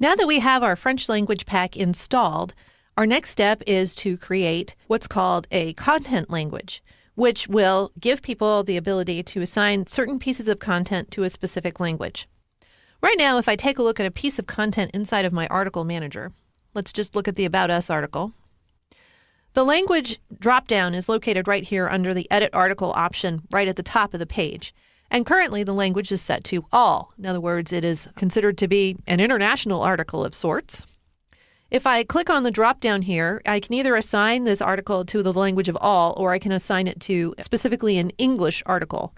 Now that we have our French language pack installed, our next step is to create what's called a content language, which will give people the ability to assign certain pieces of content to a specific language. Right now, if I take a look at a piece of content inside of my article manager, let's just look at the About Us article. The language dropdown is located right here under the Edit Article option right at the top of the page. And currently the language is set to all. In other words, it is considered to be an international article of sorts. If I click on the drop-down here, I can either assign this article to the language of all, or I can assign it to specifically an English article.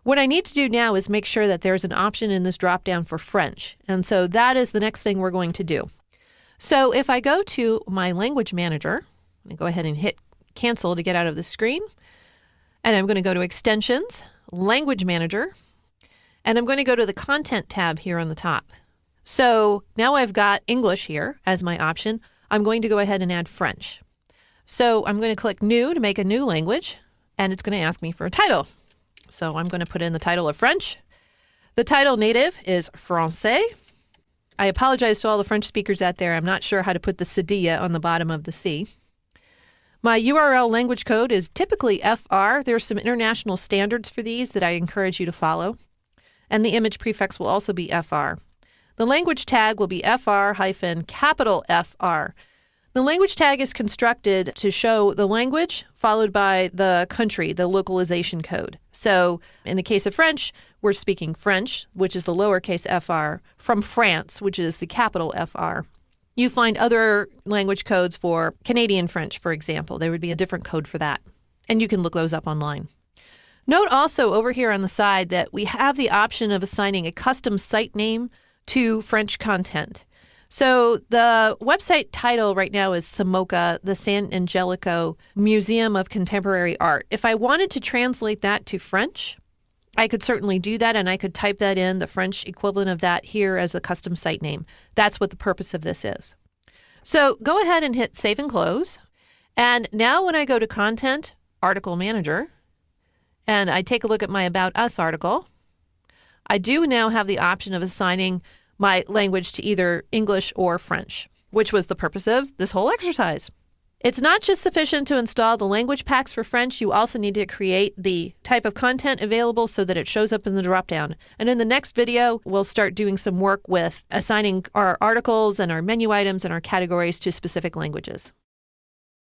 What I need to do now is make sure that there's an option in this drop-down for French. And so that is the next thing we're going to do. So if I go to my language manager, I'm going to go ahead and hit cancel to get out of the screen. And I'm going to go to Extensions, Language Manager, and I'm going to go to the Content tab here on the top. So now I've got English here as my option. I'm going to go ahead and add French. So I'm going to click New to make a new language, and it's going to ask me for a title. So I'm going to put in the title of French. The title native is Français. I apologize to all the French speakers out there. I'm not sure how to put the cedilla on the bottom of the C. My URL language code is typically FR. There's some international standards for these that I encourage you to follow. And the image prefix will also be FR. The language tag will be FR-capital FR. The language tag is constructed to show the language followed by the country, the localization code. So in the case of French, we're speaking French, which is the lowercase fr, from France, which is the capital FR. You find other language codes for Canadian French, for example. There would be a different code for that. And you can look those up online. Note also over here on the side that we have the option of assigning a custom site name to French content. So the website title right now is SAMOCA, the San Angelico Museum of Contemporary Art. If I wanted to translate that to French, I could certainly do that, and I could type that in, the French equivalent of that here as a custom site name. That's what the purpose of this is. So go ahead and hit Save and Close. And now when I go to Content, Article Manager, and I take a look at my About Us article, I do now have the option of assigning my language to either English or French, which was the purpose of this whole exercise. It's not just sufficient to install the language packs for French. You also need to create the type of content available so that it shows up in the dropdown. And in the next video, we'll start doing some work with assigning our articles and our menu items and our categories to specific languages.